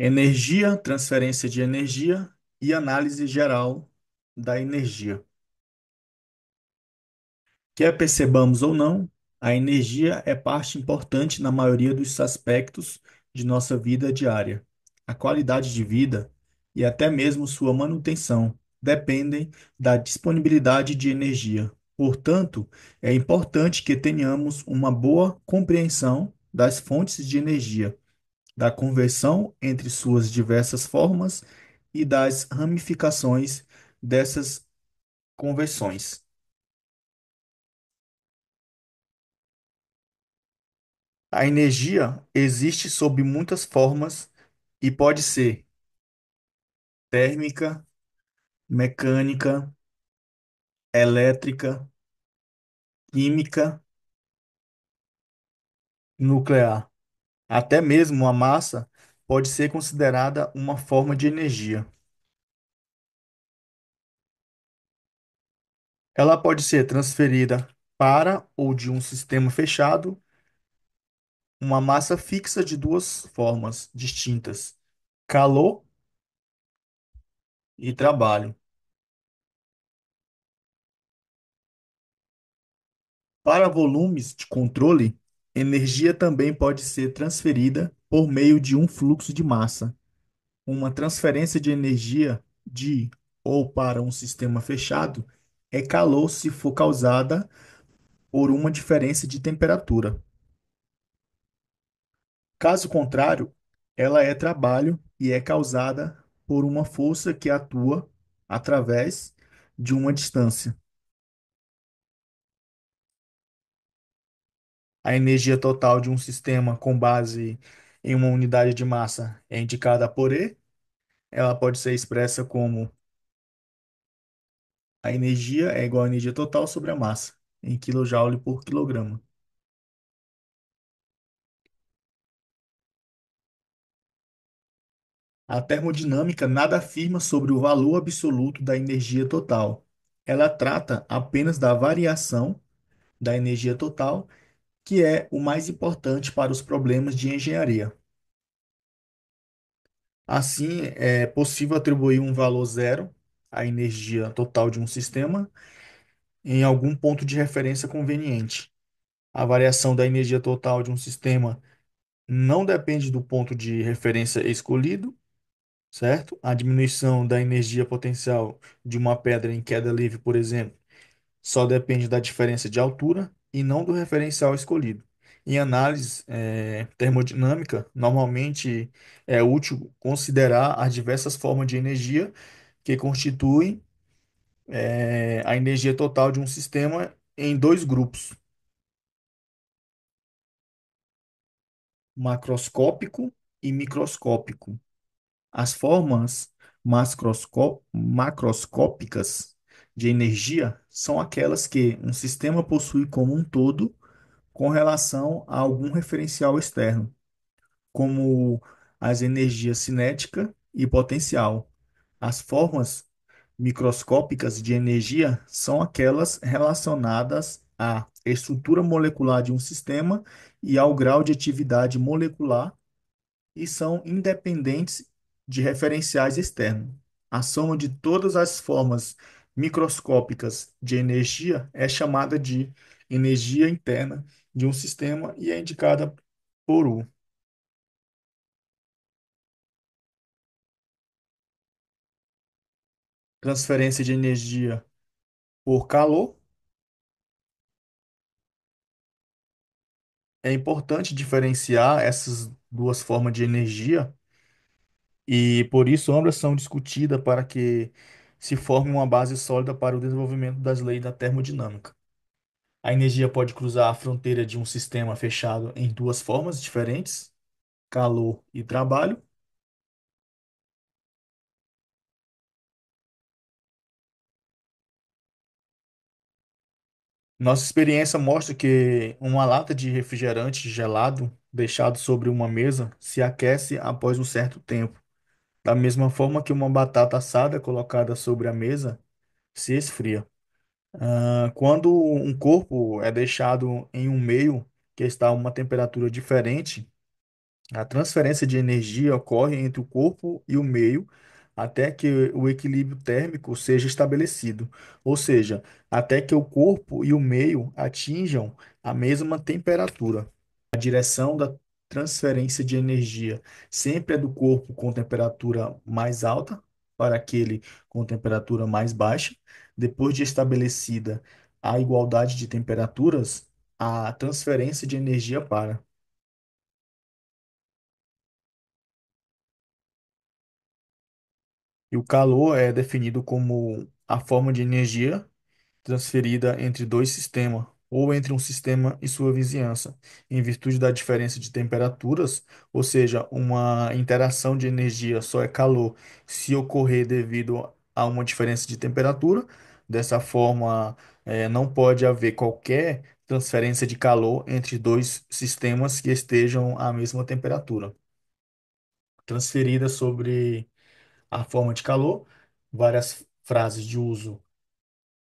Energia, transferência de energia e análise geral da energia. Quer percebamos ou não, a energia é parte importante na maioria dos aspectos de nossa vida diária. A qualidade de vida e até mesmo sua manutenção dependem da disponibilidade de energia. Portanto, é importante que tenhamos uma boa compreensão das fontes de energia, da conversão entre suas diversas formas e das ramificações dessas conversões. A energia existe sob muitas formas e pode ser térmica, mecânica, elétrica, química, nuclear. Até mesmo a massa pode ser considerada uma forma de energia. Ela pode ser transferida para ou de um sistema fechado, uma massa fixa de duas formas distintas: calor e trabalho. Para volumes de controle, energia também pode ser transferida por meio de um fluxo de massa. Uma transferência de energia de ou para um sistema fechado é calor se for causada por uma diferença de temperatura. Caso contrário, ela é trabalho e é causada por uma força que atua através de uma distância. A energia total de um sistema com base em uma unidade de massa é indicada por E. Ela pode ser expressa como a energia é igual à energia total sobre a massa, em kJ por quilograma. A termodinâmica nada afirma sobre o valor absoluto da energia total. Ela trata apenas da variação da energia total, que é o mais importante para os problemas de engenharia. Assim, é possível atribuir um valor zero à energia total de um sistema em algum ponto de referência conveniente. A variação da energia total de um sistema não depende do ponto de referência escolhido, certo? A diminuição da energia potencial de uma pedra em queda livre, por exemplo, só depende da diferença de altura e não do referencial escolhido. Em análise, termodinâmica, normalmente é útil considerar as diversas formas de energia que constituem, a energia total de um sistema em dois grupos: macroscópico e microscópico. As formas macroscópicas de energia são aquelas que um sistema possui como um todo com relação a algum referencial externo, como as energias cinética e potencial. As formas microscópicas de energia são aquelas relacionadas à estrutura molecular de um sistema e ao grau de atividade molecular e são independentes de referenciais externos. A soma de todas as formas microscópicas de energia é chamada de energia interna de um sistema e é indicada por U. Transferência de energia por calor. É importante diferenciar essas duas formas de energia e, por isso, ambas são discutidas para que se forme uma base sólida para o desenvolvimento das leis da termodinâmica. A energia pode cruzar a fronteira de um sistema fechado em duas formas diferentes, calor e trabalho. Nossa experiência mostra que uma lata de refrigerante gelado deixado sobre uma mesa se aquece após um certo tempo, da mesma forma que uma batata assada colocada sobre a mesa se esfria. Quando um corpo é deixado em um meio que está a uma temperatura diferente, A transferência de energia ocorre entre o corpo e o meio até que o equilíbrio térmico seja estabelecido, ou seja, até que o corpo e o meio atinjam a mesma temperatura. A direção da transferência de energia sempre é do corpo com temperatura mais alta para aquele com temperatura mais baixa. Depois de estabelecida a igualdade de temperaturas, a transferência de energia para. E o calor é definido como a forma de energia transferida entre dois sistemas, ou entre um sistema e sua vizinhança, em virtude da diferença de temperaturas, ou seja, uma interação de energia só é calor se ocorrer devido a uma diferença de temperatura. Dessa forma, não pode haver qualquer transferência de calor entre dois sistemas que estejam à mesma temperatura. Transferida sobre a forma de calor, várias frases de uso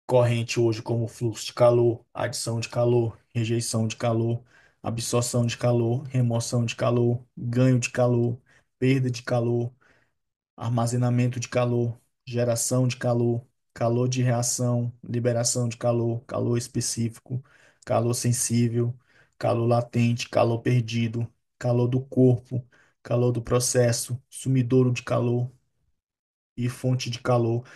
corrente hoje, como fluxo de calor, adição de calor, rejeição de calor, absorção de calor, remoção de calor, ganho de calor, perda de calor, armazenamento de calor, geração de calor, calor de reação, liberação de calor, calor específico, calor sensível, calor latente, calor perdido, calor do corpo, calor do processo, sumidouro de calor e fonte de calor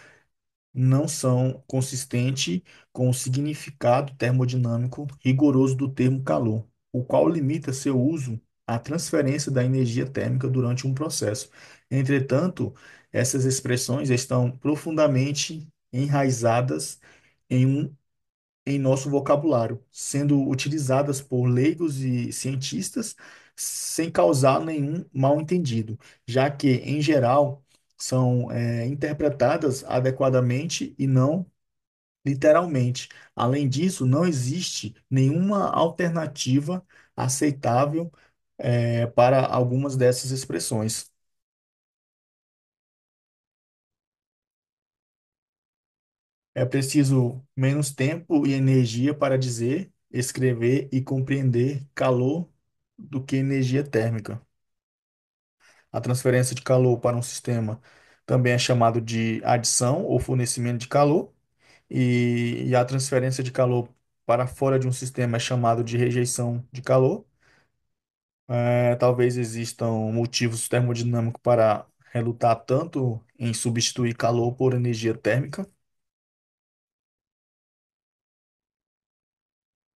não são consistentes com o significado termodinâmico rigoroso do termo calor, o qual limita seu uso à transferência da energia térmica durante um processo. Entretanto, essas expressões estão profundamente enraizadas em em nosso vocabulário, sendo utilizadas por leigos e cientistas sem causar nenhum mal-entendido, já que, em geral, são interpretadas adequadamente e não literalmente. Além disso, não existe nenhuma alternativa aceitável para algumas dessas expressões. É preciso menos tempo e energia para dizer, escrever e compreender calor do que energia térmica. A transferência de calor para um sistema também é chamado de adição ou fornecimento de calor, e a transferência de calor para fora de um sistema é chamado de rejeição de calor. Talvez existam motivos termodinâmicos para relutar tanto em substituir calor por energia térmica.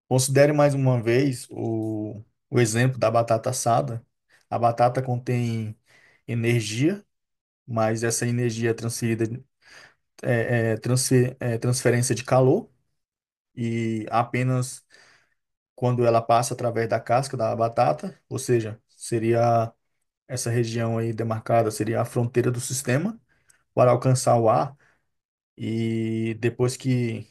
Considere mais uma vez o exemplo da batata assada. A batata contém energia, mas essa energia é transferida, transferência de calor, e apenas quando ela passa através da casca da batata, ou seja, seria essa região aí demarcada, seria a fronteira do sistema, para alcançar o ar, e depois que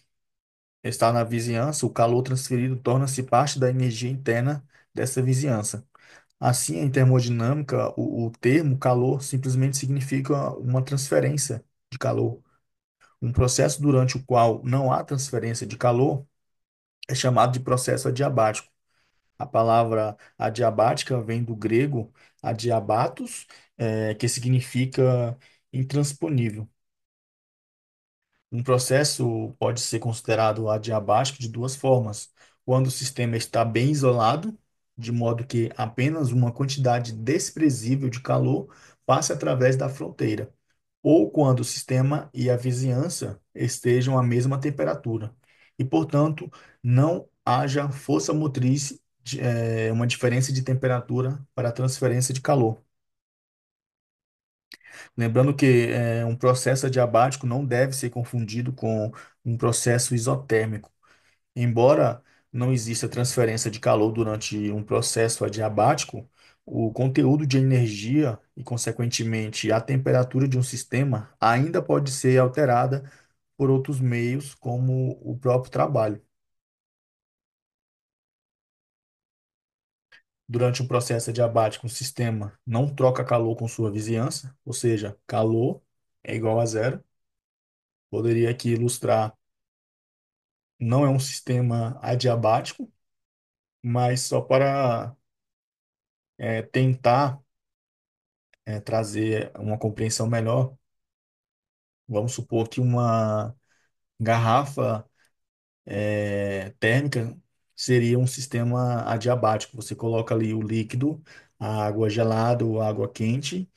está na vizinhança, o calor transferido torna-se parte da energia interna dessa vizinhança. Assim, em termodinâmica, o termo calor simplesmente significa uma transferência de calor. Um processo durante o qual não há transferência de calor é chamado de processo adiabático. A palavra adiabática vem do grego adiabatos, que significa intransponível. Um processo pode ser considerado adiabático de duas formas: quando o sistema está bem isolado, de modo que apenas uma quantidade desprezível de calor passe através da fronteira, ou quando o sistema e a vizinhança estejam à mesma temperatura, e, portanto, não haja força motriz, uma diferença de temperatura para a transferência de calor. Lembrando que um processo adiabático não deve ser confundido com um processo isotérmico. Embora não exista transferência de calor durante um processo adiabático, o conteúdo de energia e, consequentemente, a temperatura de um sistema ainda pode ser alterada por outros meios, como o próprio trabalho. Durante um processo adiabático, um sistema não troca calor com sua vizinhança, ou seja, calor é igual a zero. Poderia aqui ilustrar, não é um sistema adiabático, mas só para tentar trazer uma compreensão melhor, vamos supor que uma garrafa térmica seria um sistema adiabático. Você coloca ali o líquido, a água gelada ou água quente,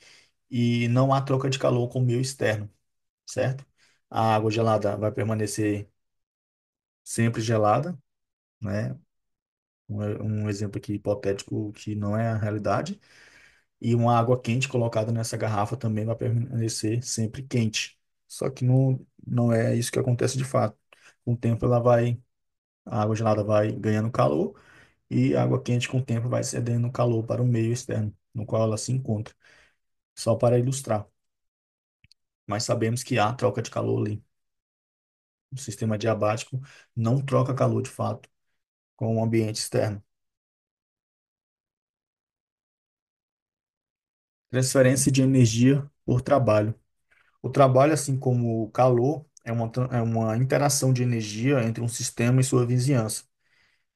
e não há troca de calor com o meio externo, certo? A água gelada vai permanecer sempre gelada, né? Um exemplo aqui hipotético que não é a realidade. E uma água quente colocada nessa garrafa também vai permanecer sempre quente. Só que não é isso que acontece de fato. Com o tempo a água gelada vai ganhando calor e a água quente com o tempo vai cedendo calor para o meio externo, no qual ela se encontra. Só para ilustrar. Mas sabemos que há troca de calor ali. O sistema diabático não troca calor de fato com o ambiente externo. Transferência de energia por trabalho. O trabalho, assim como o calor, é uma interação de energia entre um sistema e sua vizinhança.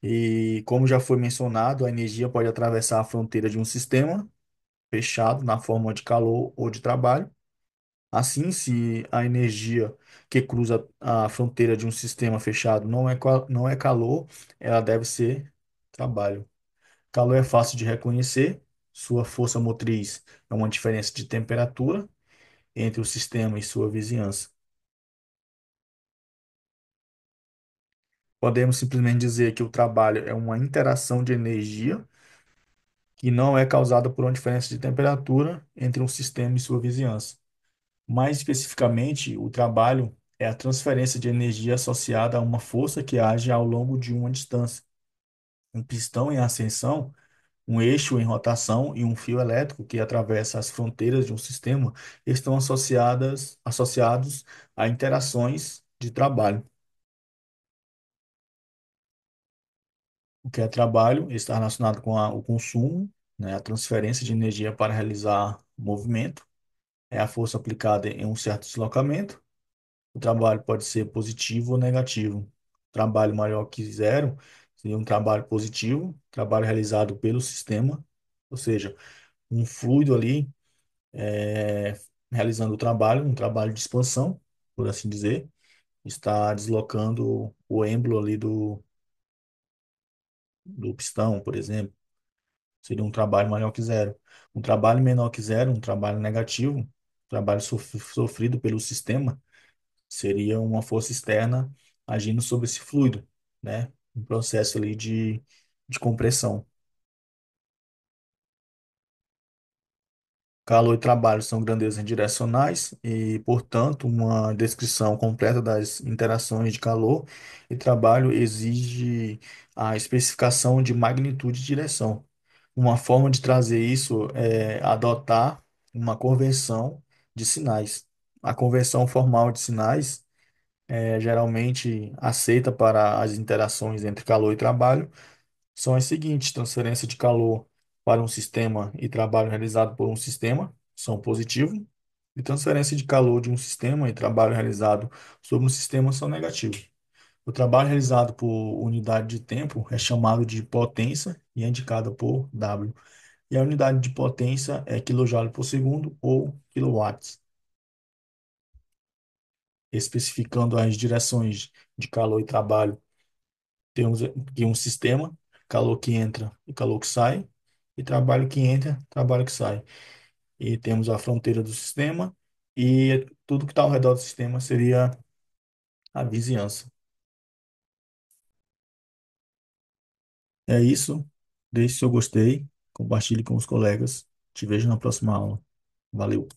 E, como já foi mencionado, a energia pode atravessar a fronteira de um sistema fechado na forma de calor ou de trabalho. Assim, se a energia que cruza a fronteira de um sistema fechado não é calor, ela deve ser trabalho. Calor é fácil de reconhecer, sua força motriz é uma diferença de temperatura entre o sistema e sua vizinhança. Podemos simplesmente dizer que o trabalho é uma interação de energia que não é causada por uma diferença de temperatura entre um sistema e sua vizinhança. Mais especificamente, o trabalho é a transferência de energia associada a uma força que age ao longo de uma distância. Um pistão em ascensão, um eixo em rotação e um fio elétrico que atravessa as fronteiras de um sistema estão associados a interações de trabalho. O que é trabalho está relacionado com o consumo, né, a transferência de energia para realizar o movimento, é a força aplicada em um certo deslocamento. O trabalho pode ser positivo ou negativo. Trabalho maior que zero seria um trabalho positivo, trabalho realizado pelo sistema, ou seja, um fluido ali é, realizando o trabalho, um trabalho de expansão, por assim dizer, está deslocando o êmbolo ali do pistão, por exemplo. Seria um trabalho maior que zero. Um trabalho menor que zero, um trabalho negativo, trabalho sofrido pelo sistema, seria uma força externa agindo sobre esse fluido, né? Um processo ali de compressão. Calor e trabalho são grandezas direcionais e, portanto, uma descrição completa das interações de calor e trabalho exige a especificação de magnitude e direção. Uma forma de trazer isso é adotar uma convenção de sinais. A convenção formal de sinais é geralmente aceita para as interações entre calor e trabalho são as seguintes: transferência de calor para um sistema e trabalho realizado por um sistema são positivo, e transferência de calor de um sistema e trabalho realizado sobre um sistema são negativo. O trabalho realizado por unidade de tempo é chamado de potência e é indicado por W. E a unidade de potência é kJ por segundo ou quilowatts, especificando as direções de calor e trabalho. Temos aqui um sistema, calor que entra e calor que sai, e trabalho que entra, trabalho que sai. E temos a fronteira do sistema, e tudo que está ao redor do sistema seria a vizinhança. É isso. Deixe seu gostei, compartilhe com os colegas. Te vejo na próxima aula. Valeu.